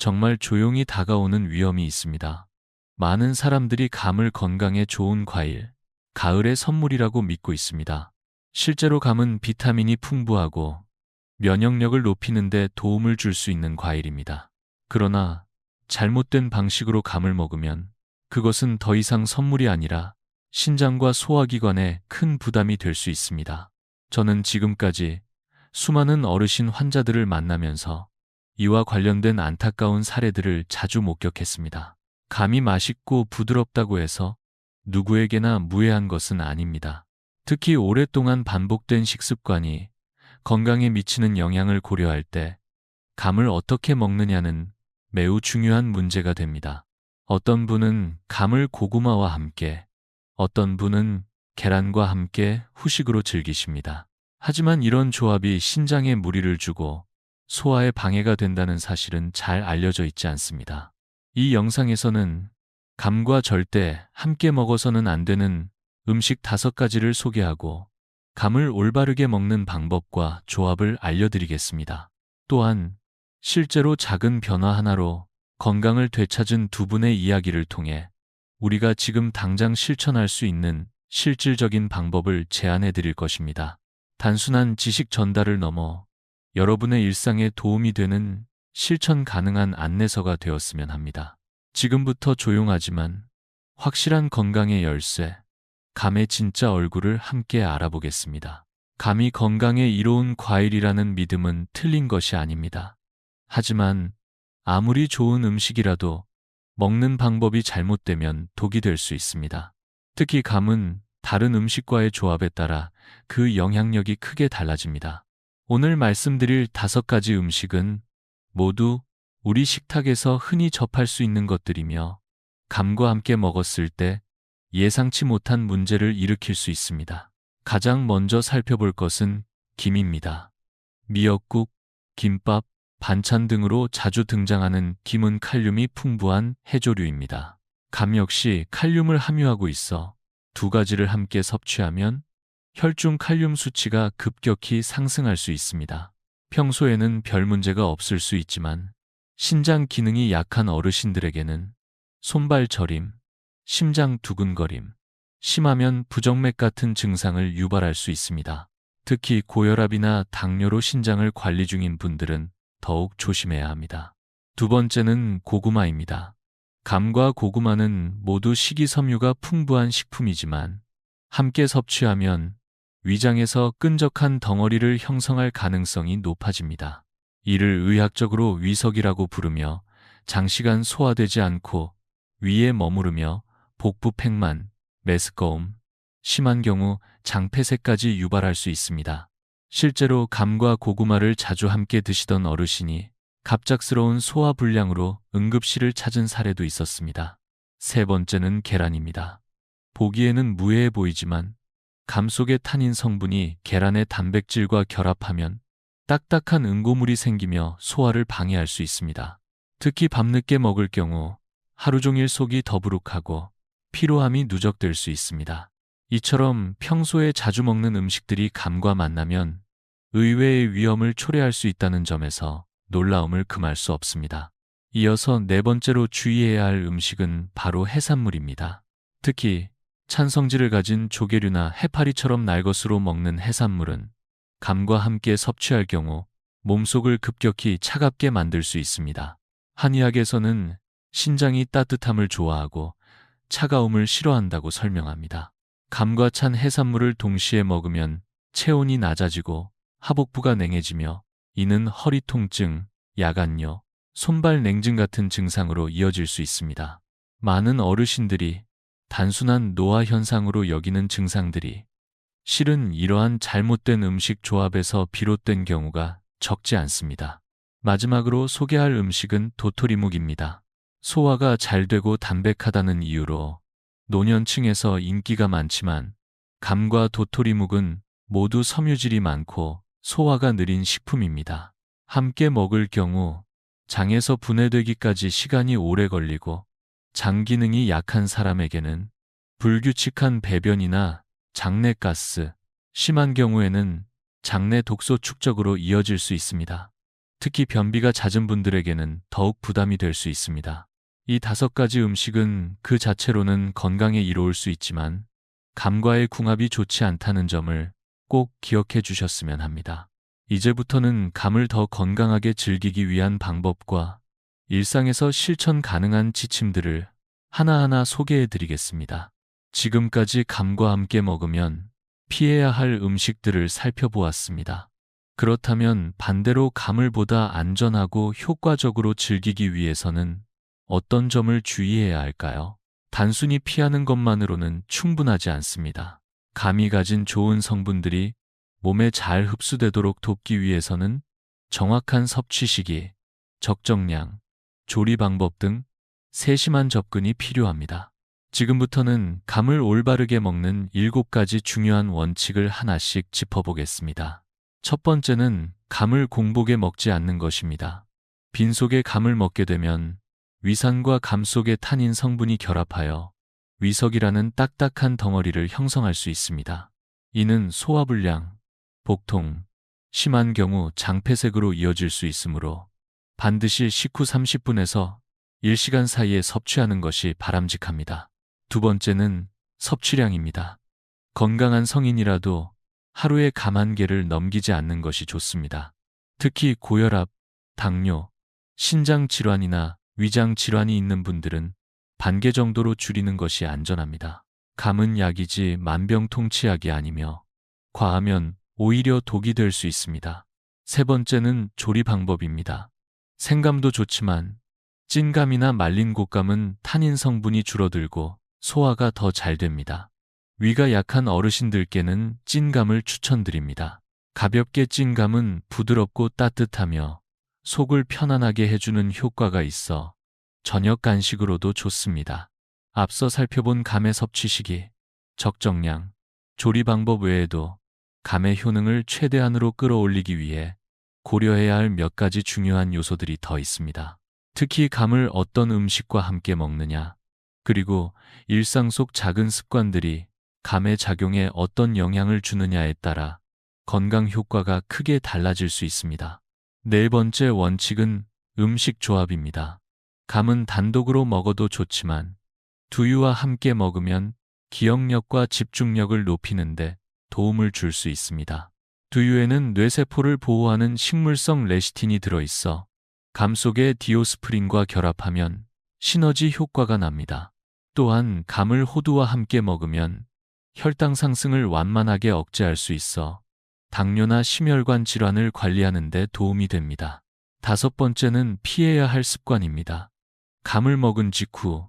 정말 조용히 다가오는 위험이 있습니다. 많은 사람들이 감을 건강에 좋은 과일, 가을의 선물이라고 믿고 있습니다. 실제로 감은 비타민이 풍부하고 면역력을 높이는 데 도움을 줄 수 있는 과일입니다. 그러나 잘못된 방식으로 감을 먹으면 그것은 더 이상 선물이 아니라 신장과 소화기관에 큰 부담이 될 수 있습니다. 저는 지금까지 수많은 어르신 환자들을 만나면서 이와 관련된 안타까운 사례들을 자주 목격했습니다. 감이 맛있고 부드럽다고 해서 누구에게나 무해한 것은 아닙니다. 특히 오랫동안 반복된 식습관이 건강에 미치는 영향을 고려할 때 감을 어떻게 먹느냐는 매우 중요한 문제가 됩니다. 어떤 분은 감을 고구마와 함께, 어떤 분은 계란과 함께 후식으로 즐기십니다. 하지만 이런 조합이 신장에 무리를 주고 소화에 방해가 된다는 사실은 잘 알려져 있지 않습니다. 이 영상에서는 감과 절대 함께 먹어서는 안 되는 음식 5가지를 소개하고 감을 올바르게 먹는 방법과 조합을 알려드리겠습니다. 또한 실제로 작은 변화 하나로 건강을 되찾은 두 분의 이야기를 통해 우리가 지금 당장 실천할 수 있는 실질적인 방법을 제안해 드릴 것입니다. 단순한 지식 전달을 넘어 여러분의 일상에 도움이 되는 실천 가능한 안내서가 되었으면 합니다. 지금부터 조용하지만 확실한 건강의 열쇠, 감의 진짜 얼굴을 함께 알아보겠습니다. 감이 건강에 이로운 과일이라는 믿음은 틀린 것이 아닙니다. 하지만 아무리 좋은 음식이라도 먹는 방법이 잘못되면 독이 될 수 있습니다. 특히 감은 다른 음식과의 조합에 따라 그 영향력이 크게 달라집니다. 오늘 말씀드릴 5가지 음식은 모두 우리 식탁에서 흔히 접할 수 있는 것들이며 감과 함께 먹었을 때 예상치 못한 문제를 일으킬 수 있습니다. 가장 먼저 살펴볼 것은 김입니다. 미역국, 김밥, 반찬 등으로 자주 등장하는 김은 칼륨이 풍부한 해조류입니다. 감 역시 칼륨을 함유하고 있어 2가지를 함께 섭취하면 혈중 칼륨 수치가 급격히 상승할 수 있습니다. 평소에는 별 문제가 없을 수 있지만 신장 기능이 약한 어르신들에게는 손발 저림, 심장 두근거림, 심하면 부정맥 같은 증상을 유발할 수 있습니다. 특히 고혈압이나 당뇨로 신장을 관리 중인 분들은 더욱 조심해야 합니다. 2번째는 고구마입니다. 감과 고구마는 모두 식이섬유가 풍부한 식품이지만 함께 섭취하면 위장에서 끈적한 덩어리를 형성할 가능성이 높아집니다. 이를 의학적으로 위석이라고 부르며 장시간 소화되지 않고 위에 머무르며 복부 팽만, 메스꺼움, 심한 경우 장폐색까지 유발할 수 있습니다. 실제로 감과 고구마를 자주 함께 드시던 어르신이 갑작스러운 소화불량으로 응급실을 찾은 사례도 있었습니다. 3번째는 계란입니다. 보기에는 무해해 보이지만 감 속의 타닌 성분이 계란의 단백질과 결합하면 딱딱한 응고물이 생기며 소화를 방해할 수 있습니다. 특히 밤늦게 먹을 경우 하루 종일 속이 더부룩하고 피로함이 누적될 수 있습니다. 이처럼 평소에 자주 먹는 음식들이 감과 만나면 의외의 위험을 초래할 수 있다는 점에서 놀라움을 금할 수 없습니다. 이어서 4번째로 주의해야 할 음식은 바로 해산물입니다. 특히 찬성질을 가진 조개류나 해파리처럼 날것으로 먹는 해산물은 감과 함께 섭취할 경우 몸속을 급격히 차갑게 만들 수 있습니다. 한의학에서는 신장이 따뜻함을 좋아하고 차가움을 싫어한다고 설명합니다. 감과 찬 해산물을 동시에 먹으면 체온이 낮아지고 하복부가 냉해지며 이는 허리 통증, 야간요, 손발 냉증 같은 증상으로 이어질 수 있습니다. 많은 어르신들이 단순한 노화 현상으로 여기는 증상들이 실은 이러한 잘못된 음식 조합에서 비롯된 경우가 적지 않습니다. 마지막으로 소개할 음식은 도토리묵입니다. 소화가 잘 되고 담백하다는 이유로 노년층에서 인기가 많지만 감과 도토리묵은 모두 섬유질이 많고 소화가 느린 식품입니다. 함께 먹을 경우 장에서 분해되기까지 시간이 오래 걸리고 장 기능이 약한 사람에게는 불규칙한 배변이나 장내가스, 심한 경우에는 장내 독소 축적으로 이어질 수 있습니다. 특히 변비가 잦은 분들에게는 더욱 부담이 될 수 있습니다. 이 5가지 음식은 그 자체로는 건강에 이로울 수 있지만 감과의 궁합이 좋지 않다는 점을 꼭 기억해 주셨으면 합니다. 이제부터는 감을 더 건강하게 즐기기 위한 방법과 일상에서 실천 가능한 지침들을 하나하나 소개해 드리겠습니다. 지금까지 감과 함께 먹으면 피해야 할 음식들을 살펴보았습니다. 그렇다면 반대로 감을 보다 안전하고 효과적으로 즐기기 위해서는 어떤 점을 주의해야 할까요? 단순히 피하는 것만으로는 충분하지 않습니다. 감이 가진 좋은 성분들이 몸에 잘 흡수되도록 돕기 위해서는 정확한 섭취 시기, 적정량, 조리 방법 등 세심한 접근이 필요합니다. 지금부터는 감을 올바르게 먹는 7가지 중요한 원칙을 하나씩 짚어보겠습니다. 첫 번째는 감을 공복에 먹지 않는 것입니다. 빈속에 감을 먹게 되면 위산과 감 속의 타닌 성분이 결합하여 위석이라는 딱딱한 덩어리를 형성할 수 있습니다. 이는 소화불량, 복통, 심한 경우 장폐색으로 이어질 수 있으므로 반드시 식후 30분에서 1시간 사이에 섭취하는 것이 바람직합니다. 두 번째는 섭취량입니다. 건강한 성인이라도 하루에 감 1개를 넘기지 않는 것이 좋습니다. 특히 고혈압, 당뇨, 신장 질환이나 위장 질환이 있는 분들은 반 개 정도로 줄이는 것이 안전합니다. 감은 약이지 만병통치약이 아니며 과하면 오히려 독이 될 수 있습니다. 세 번째는 조리 방법입니다. 생감도 좋지만 찐감이나 말린 곶감은 타닌 성분이 줄어들고 소화가 더 잘 됩니다. 위가 약한 어르신들께는 찐감을 추천드립니다. 가볍게 찐 감은 부드럽고 따뜻하며 속을 편안하게 해주는 효과가 있어 저녁 간식으로도 좋습니다. 앞서 살펴본 감의 섭취 시기, 적정량, 조리 방법 외에도 감의 효능을 최대한으로 끌어올리기 위해 고려해야 할 몇 가지 중요한 요소들이 더 있습니다. 특히 감을 어떤 음식과 함께 먹느냐, 그리고 일상 속 작은 습관들이 감의 작용에 어떤 영향을 주느냐에 따라 건강 효과가 크게 달라질 수 있습니다. 네 번째 원칙은 음식 조합입니다. 감은 단독으로 먹어도 좋지만 두유와 함께 먹으면 기억력과 집중력을 높이는데 도움을 줄 수 있습니다. 두유에는 뇌세포를 보호하는 식물성 레시틴이 들어있어 감 속의 디오스프린과 결합하면 시너지 효과가 납니다. 또한 감을 호두와 함께 먹으면 혈당 상승을 완만하게 억제할 수 있어 당뇨나 심혈관 질환을 관리하는 데 도움이 됩니다. 다섯 번째는 피해야 할 습관입니다. 감을 먹은 직후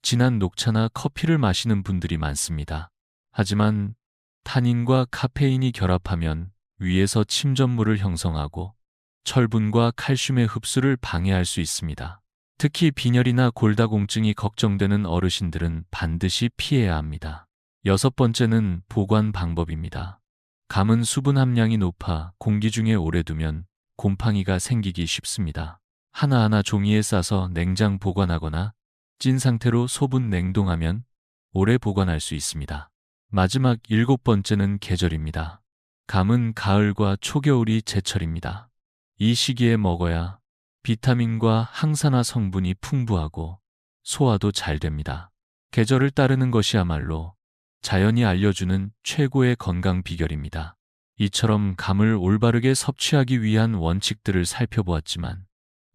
진한 녹차나 커피를 마시는 분들이 많습니다. 하지만 타닌과 카페인이 결합하면 위에서 침전물을 형성하고 철분과 칼슘의 흡수를 방해할 수 있습니다. 특히 빈혈이나 골다공증이 걱정되는 어르신들은 반드시 피해야 합니다. 여섯 번째는 보관 방법입니다. 감은 수분 함량이 높아 공기 중에 오래 두면 곰팡이가 생기기 쉽습니다. 하나하나 종이에 싸서 냉장 보관하거나 찐 상태로 소분 냉동하면 오래 보관할 수 있습니다. 마지막 7번째는 계절입니다. 감은 가을과 초겨울이 제철입니다. 이 시기에 먹어야 비타민과 항산화 성분이 풍부하고 소화도 잘 됩니다. 계절을 따르는 것이야말로 자연이 알려주는 최고의 건강 비결입니다. 이처럼 감을 올바르게 섭취하기 위한 원칙들을 살펴보았지만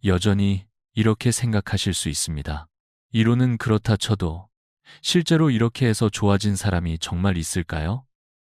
여전히 이렇게 생각하실 수 있습니다. 이론은 그렇다 쳐도 실제로 이렇게 해서 좋아진 사람이 정말 있을까요?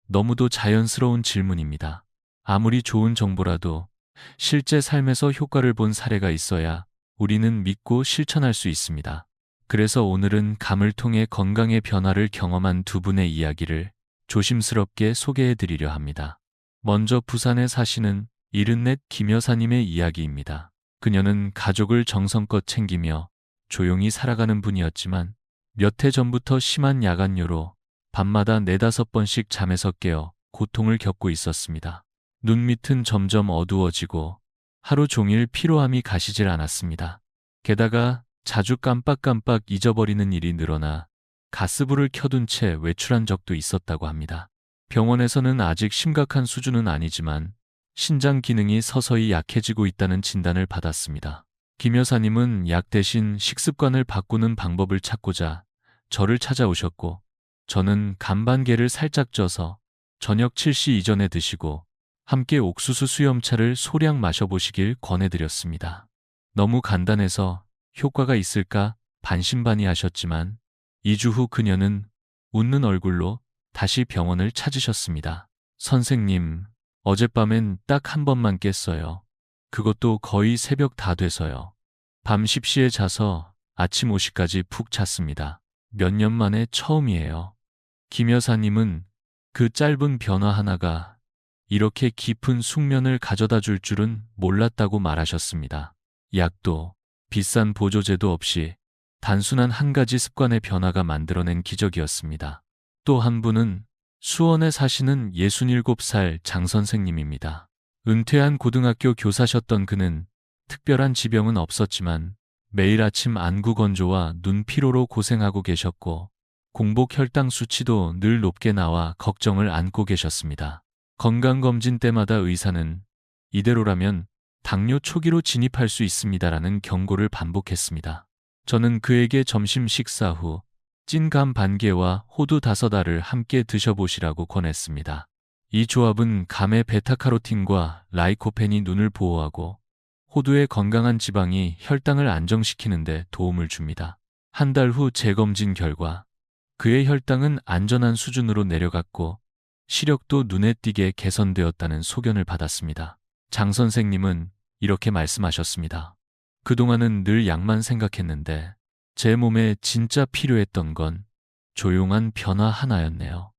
너무도 자연스러운 질문입니다. 아무리 좋은 정보라도 실제 삶에서 효과를 본 사례가 있어야 우리는 믿고 실천할 수 있습니다. 그래서 오늘은 감을 통해 건강의 변화를 경험한 두 분의 이야기를 조심스럽게 소개해 드리려 합니다. 먼저 부산에 사시는 74 김 여사님의 이야기입니다. 그녀는 가족을 정성껏 챙기며 조용히 살아가는 분이었지만 몇 해 전부터 심한 야간뇨로 밤마다 4~5번씩 잠에서 깨어 고통을 겪고 있었습니다. 눈밑은 점점 어두워지고 하루 종일 피로함이 가시질 않았습니다. 게다가 자주 깜빡깜빡 잊어버리는 일이 늘어나 가스불을 켜둔 채 외출한 적도 있었다고 합니다. 병원에서는 아직 심각한 수준은 아니지만 신장 기능이 서서히 약해지고 있다는 진단을 받았습니다. 김 여사님은 약 대신 식습관을 바꾸는 방법을 찾고자 저를 찾아오셨고, 저는 간반계를 살짝 쪄서 저녁 7시 이전에 드시고 함께 옥수수 수염차를 소량 마셔보시길 권해드렸습니다. 너무 간단해서 효과가 있을까 반신반의하셨지만 2주 후 그녀는 웃는 얼굴로 다시 병원을 찾으셨습니다. 선생님, 어젯밤엔 딱 한 번만 깼어요. 그것도 거의 새벽 다 돼서요. 밤 10시에 자서 아침 5시까지 푹 잤습니다. 몇 년 만에 처음이에요. 김 여사님은 그 짧은 변화 하나가 이렇게 깊은 숙면을 가져다 줄 줄은 몰랐다고 말하셨습니다. 약도 비싼 보조제도 없이 단순한 한 가지 습관의 변화가 만들어낸 기적이었습니다. 또 한 분은 수원에 사시는 67살 장 선생님입니다. 은퇴한 고등학교 교사셨던 그는 특별한 지병은 없었지만 매일 아침 안구 건조와 눈 피로로 고생하고 계셨고, 공복 혈당 수치도 늘 높게 나와 걱정을 안고 계셨습니다. 건강검진 때마다 의사는 이대로라면 당뇨 초기로 진입할 수 있습니다라는 경고를 반복했습니다. 저는 그에게 점심 식사 후 찐감 반개와 호두 5알을 함께 드셔보시라고 권했습니다. 이 조합은 감의 베타카로틴과 라이코펜이 눈을 보호하고 호두의 건강한 지방이 혈당을 안정시키는 데 도움을 줍니다. 한 달 후 재검진 결과 그의 혈당은 안전한 수준으로 내려갔고 시력도 눈에 띄게 개선되었다는 소견을 받았습니다. 장 선생님은 이렇게 말씀하셨습니다. 그동안은 늘 약만 생각했는데 제 몸에 진짜 필요했던 건 조용한 변화 하나였네요.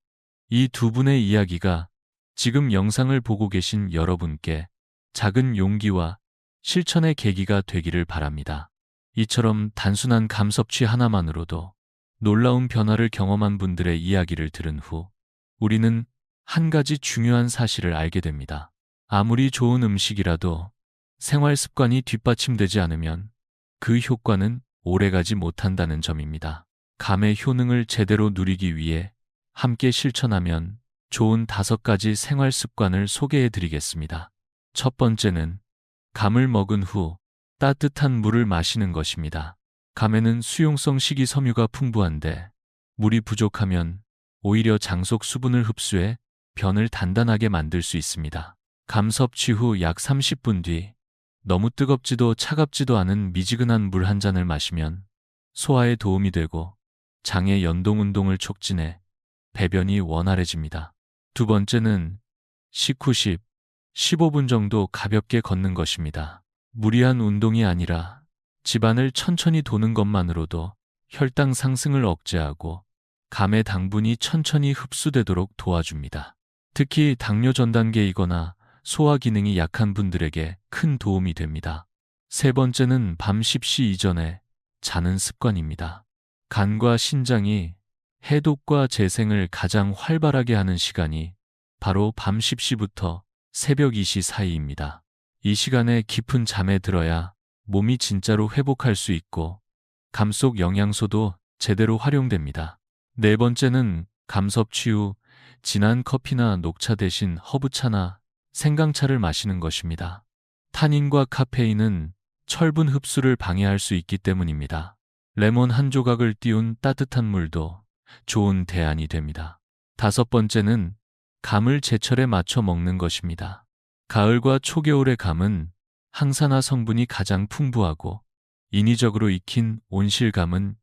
이 두 분의 이야기가 지금 영상을 보고 계신 여러분께 작은 용기와 실천의 계기가 되기를 바랍니다. 이처럼 단순한 감 섭취 하나만으로도 놀라운 변화를 경험한 분들의 이야기를 들은 후 우리는 한 가지 중요한 사실을 알게 됩니다. 아무리 좋은 음식이라도 생활 습관이 뒷받침되지 않으면 그 효과는 오래가지 못한다는 점입니다. 감의 효능을 제대로 누리기 위해 함께 실천하면 좋은 5가지 생활 습관을 소개해 드리겠습니다. 첫 번째는 감을 먹은 후 따뜻한 물을 마시는 것입니다. 감에는 수용성 식이섬유가 풍부한데 물이 부족하면 오히려 장 속 수분을 흡수해 변을 단단하게 만들 수 있습니다. 감 섭취 후 약 30분 뒤 너무 뜨겁지도 차갑지도 않은 미지근한 물 한 잔을 마시면 소화에 도움이 되고 장의 연동 운동을 촉진해 배변이 원활해집니다. 두 번째는 식후 15분 정도 가볍게 걷는 것입니다. 무리한 운동이 아니라 집안을 천천히 도는 것만으로도 혈당 상승을 억제하고 감의 당분이 천천히 흡수되도록 도와줍니다. 특히 당뇨 전 단계이거나 소화 기능이 약한 분들에게 큰 도움이 됩니다. 세 번째는 밤 10시 이전에 자는 습관입니다. 간과 신장이 해독과 재생을 가장 활발하게 하는 시간이 바로 밤 10시부터 새벽 2시 사이입니다. 이 시간에 깊은 잠에 들어야 몸이 진짜로 회복할 수 있고 감 속 영양소도 제대로 활용됩니다. 네 번째는 감 섭취 후 진한 커피나 녹차 대신 허브차나 생강차를 마시는 것입니다. 타닌과 카페인은 철분 흡수를 방해할 수 있기 때문입니다. 레몬 한 조각을 띄운 따뜻한 물도 좋은 대안이 됩니다. 다섯 번째는 감을 제철에 맞춰 먹는 것입니다. 가을과 초겨울의 감은 항산화 성분이 가장 풍부하고 인위적으로 익힌 온실감은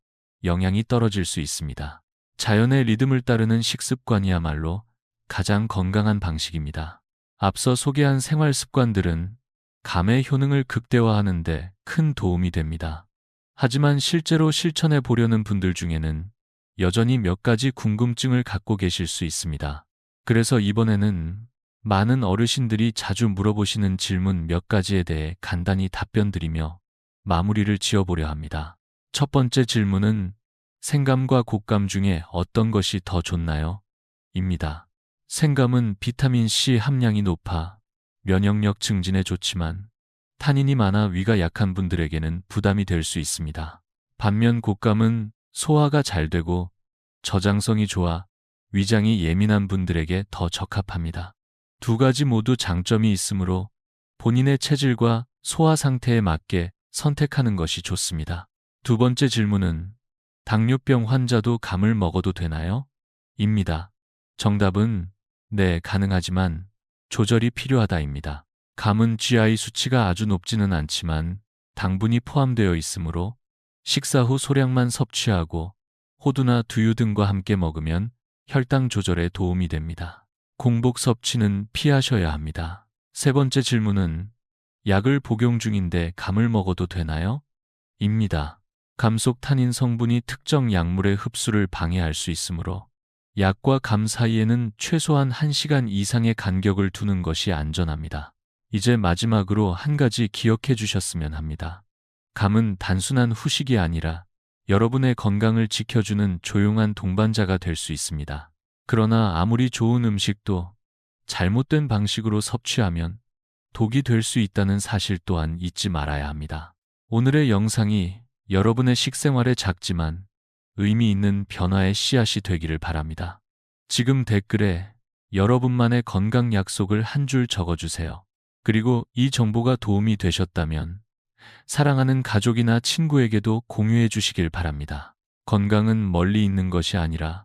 영양이 떨어질 수 있습니다. 자연의 리듬을 따르는 식습관이야말로 가장 건강한 방식입니다. 앞서 소개한 생활 습관들은 감의 효능을 극대화하는 데 큰 도움이 됩니다. 하지만 실제로 실천해 보려는 분들 중에는 여전히 몇 가지 궁금증을 갖고 계실 수 있습니다. 그래서 이번에는 많은 어르신들이 자주 물어보시는 질문 몇 가지에 대해 간단히 답변드리며 마무리를 지어보려 합니다. 첫 번째 질문은 생감과 곶감 중에 어떤 것이 더 좋나요? 입니다. 생감은 비타민C 함량이 높아 면역력 증진에 좋지만 타닌이 많아 위가 약한 분들에게는 부담이 될 수 있습니다. 반면 곶감은 소화가 잘 되고 저장성이 좋아 위장이 예민한 분들에게 더 적합합니다. 두 가지 모두 장점이 있으므로 본인의 체질과 소화 상태에 맞게 선택하는 것이 좋습니다. 두 번째 질문은 당뇨병 환자도 감을 먹어도 되나요? 입니다. 정답은 네, 가능하지만 조절이 필요하다입니다. 감은 GI 수치가 아주 높지는 않지만 당분이 포함되어 있으므로 식사 후 소량만 섭취하고 호두나 두유 등과 함께 먹으면 혈당 조절에 도움이 됩니다. 공복 섭취는 피하셔야 합니다. 세 번째 질문은 약을 복용 중인데 감을 먹어도 되나요? 입니다. 감 속 타닌 성분이 특정 약물의 흡수를 방해할 수 있으므로 약과 감 사이에는 최소한 1시간 이상의 간격을 두는 것이 안전합니다. 이제 마지막으로 한 가지 기억해 주셨으면 합니다. 감은 단순한 후식이 아니라 여러분의 건강을 지켜주는 조용한 동반자가 될 수 있습니다. 그러나 아무리 좋은 음식도 잘못된 방식으로 섭취하면 독이 될 수 있다는 사실 또한 잊지 말아야 합니다. 오늘의 영상이 여러분의 식생활에 작지만 의미 있는 변화의 씨앗이 되기를 바랍니다. 지금 댓글에 여러분만의 건강 약속을 한 줄 적어주세요. 그리고 이 정보가 도움이 되셨다면 사랑하는 가족이나 친구에게도 공유해 주시길 바랍니다. 건강은 멀리 있는 것이 아니라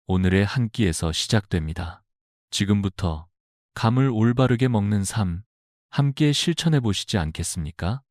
오늘의 한 끼에서 시작됩니다. 지금부터 감을 올바르게 먹는 삶, 함께 실천해 보시지 않겠습니까?